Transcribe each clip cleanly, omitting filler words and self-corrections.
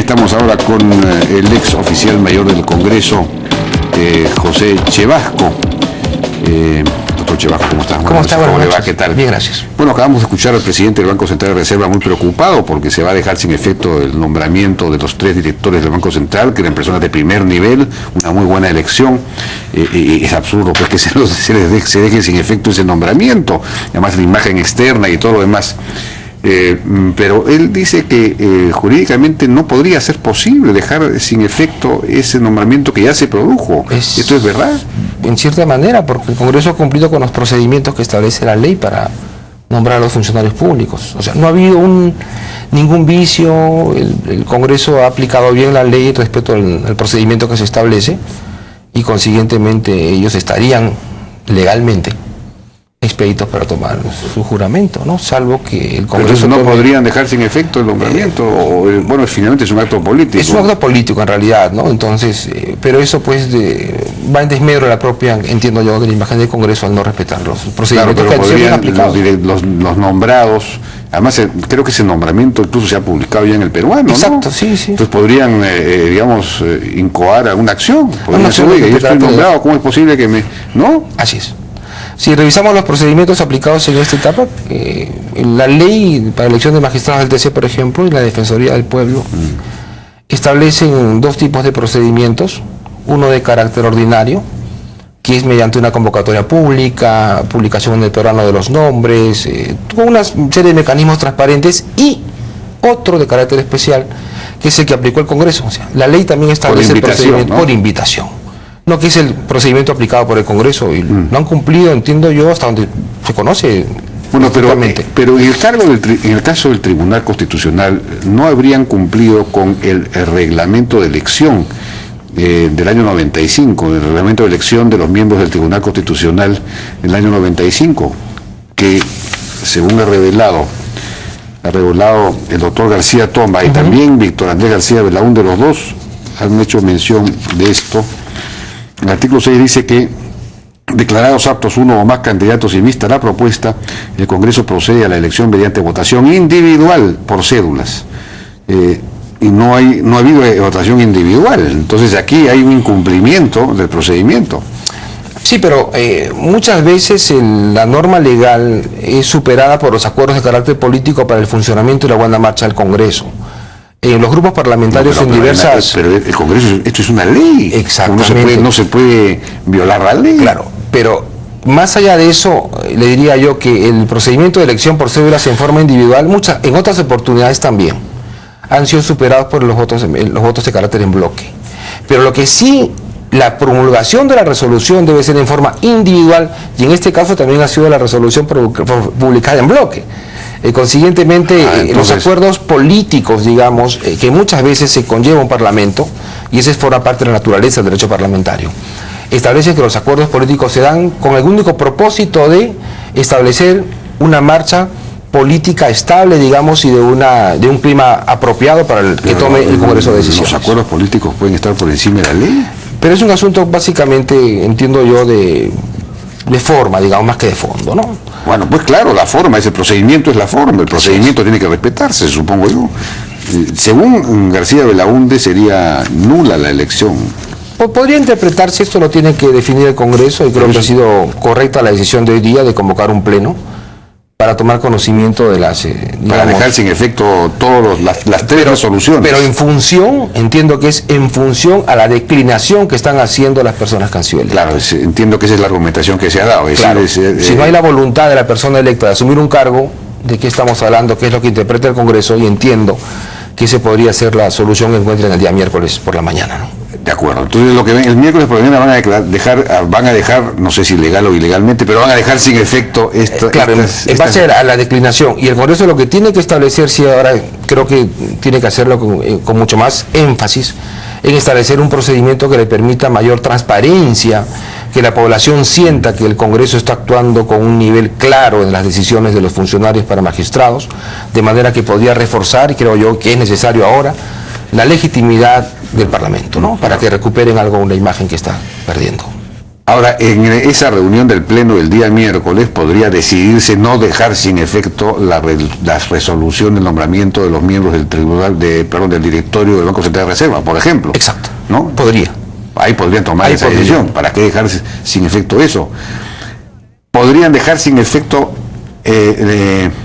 Estamos ahora con el ex oficial mayor del Congreso, José Chevasco. Doctor Chevasco, ¿cómo estás? ¿Cómo está? ¿Cómo le va? ¿Qué tal? Bien, gracias. Bueno, acabamos de escuchar al presidente del Banco Central de Reserva muy preocupado porque se va a dejar sin efecto el nombramiento de los 3 directores del Banco Central, que eran personas de primer nivel, una muy buena elección. Es absurdo pues, que se deje sin efecto ese nombramiento, además la imagen externa y todo lo demás. Pero él dice que jurídicamente no podría ser posible dejar sin efecto ese nombramiento que ya se produjo. ¿Esto es verdad? En cierta manera, porque el Congreso ha cumplido con los procedimientos que establece la ley para nombrar a los funcionarios públicos. O sea, no ha habido ningún vicio, el Congreso ha aplicado bien la ley respecto al procedimiento que se establece y consiguientemente ellos estarían legalmente expeditos para tomar su juramento, ¿no? Salvo que el Congreso... Pero no podrían dejar sin efecto el nombramiento, bueno, finalmente es un acto político. Es un acto político en realidad, ¿no? Entonces, pero eso pues va en desmedro de la propia, entiendo yo, de la imagen del Congreso al no respetar los procedimientos que han sido aplicados. Los nombrados, además creo que ese nombramiento incluso se ha publicado ya en el peruano, exacto, ¿no? Sí. Entonces podrían, digamos, incoar alguna acción. Podrían decir, oiga, yo estoy nombrado, ¿cómo es posible que me...? ¿No? Así es. Si revisamos los procedimientos aplicados en esta etapa, la ley para elección de magistrados del TC, por ejemplo, y la Defensoría del Pueblo, establecen 2 tipos de procedimientos, uno de carácter ordinario, que es mediante una convocatoria pública, publicación en el programa de los nombres, con una serie de mecanismos transparentes, y otro de carácter especial, que es el que aplicó el Congreso. O sea, la ley también establece el procedimiento, ¿no? Por invitación. No, que es el procedimiento aplicado por el Congreso y lo han cumplido, entiendo yo, hasta donde se conoce. Bueno, pero en el caso del Tribunal Constitucional no habrían cumplido con el reglamento de elección del año 95, el reglamento de elección de los miembros del Tribunal Constitucional del año 95, que según ha revelado el doctor García Tomba y también Víctor Andrés García Belaúnde, los dos han hecho mención de esto. El artículo 6 dice que, declarados aptos uno o más candidatos y vista la propuesta, el Congreso procede a la elección mediante votación individual por cédulas. Y no ha habido votación individual. Entonces aquí hay un incumplimiento del procedimiento. Sí, pero muchas veces la norma legal es superada por los acuerdos de carácter político para el funcionamiento y la buena marcha del Congreso. En los grupos parlamentarios en diversas... Pero el Congreso, esto es una ley. Exactamente. No se puede violar la ley. Claro, pero más allá de eso, le diría yo que el procedimiento de elección por cédulas en forma individual, en otras oportunidades también, han sido superados por los votos de carácter en bloque. Pero lo que sí, la promulgación de la resolución debe ser en forma individual, y en este caso también ha sido la resolución publicada en bloque. Consiguientemente, los acuerdos políticos, digamos, que muchas veces se conlleva un parlamento, y esa forma parte de la naturaleza del derecho parlamentario, establecen que los acuerdos políticos se dan con el único propósito de establecer una marcha política estable, digamos, y de un clima apropiado para el que tome el Congreso de decisiones. ¿Los acuerdos políticos pueden estar por encima de la ley? Pero es un asunto básicamente, entiendo yo, de forma, digamos, más que de fondo, ¿no? Bueno, pues claro, la forma, ese procedimiento es la forma, el procedimiento tiene que respetarse, supongo yo. Según García Belaúnde sería nula la elección. Podría interpretarse, esto lo tiene que definir el Congreso, y creo que ha sido correcta la decisión de hoy día de convocar un pleno para tomar conocimiento de las... para dejar sin efecto todas las 3 resoluciones. Pero en función, entiendo que es en función a la declinación que están haciendo las personas que han sido electas. Claro, entiendo que esa es la argumentación que se ha dado. Claro, si no hay la voluntad de la persona electa de asumir un cargo, ¿de qué estamos hablando? ¿Qué es lo que interpreta el Congreso? Y entiendo que ese podría ser la solución que encuentren el día miércoles por la mañana, ¿no? De acuerdo. Entonces lo que ven el miércoles por la mañana van a dejar, no sé si legal o ilegalmente, pero van a dejar sin efecto en base a la declinación. Y el Congreso lo que tiene que establecer, sí, ahora creo que tiene que hacerlo con mucho más énfasis, en establecer un procedimiento que le permita mayor transparencia, que la población sienta que el Congreso está actuando con un nivel claro en las decisiones de los funcionarios para magistrados, de manera que podría reforzar, y creo yo que es necesario ahora, la legitimidad del Parlamento, ¿no? Para que recuperen algo, una imagen que está perdiendo. Ahora, en esa reunión del Pleno del día miércoles podría decidirse no dejar sin efecto la resolución del nombramiento de los miembros del del directorio del Banco Central de Reserva, por ejemplo. Exacto. ¿No? Podría. Ahí podrían tomar esa decisión. ¿Para qué dejar sin efecto eso? Podrían dejar sin efecto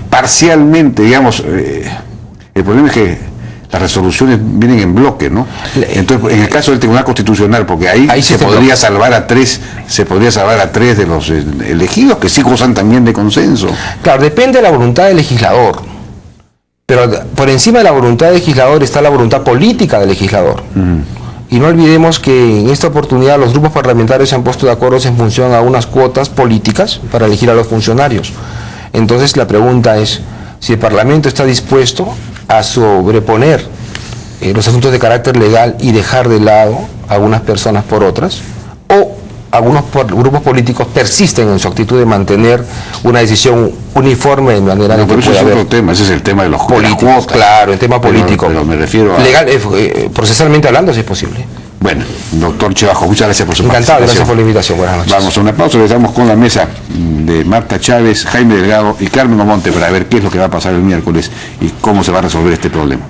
parcialmente, digamos, el problema es que las resoluciones vienen en bloque, ¿no? Entonces, en el caso del Tribunal Constitucional, porque ahí se podría salvar a tres de los elegidos que sí gozan también de consenso. Claro, depende de la voluntad del legislador. Pero por encima de la voluntad del legislador está la voluntad política del legislador. Y no olvidemos que en esta oportunidad los grupos parlamentarios se han puesto de acuerdo en función a unas cuotas políticas para elegir a los funcionarios. Entonces la pregunta es si el Parlamento está dispuesto a sobreponer los asuntos de carácter legal y dejar de lado a algunas personas por otras, o algunos grupos políticos persisten en su actitud de mantener una decisión uniforme de manera que pueda haber otro tema. Ese es el tema de los políticos, claro, el tema político. Pero me refiero a... legal, procesalmente hablando, si es posible. Bueno, doctor Chevajo, muchas gracias por su participación. Encantado, gracias por la invitación. Buenas noches. Vamos a una pausa, le damos con la mesa de Marta Chávez, Jaime Delgado y Carmen Omonte para ver qué es lo que va a pasar el miércoles y cómo se va a resolver este problema.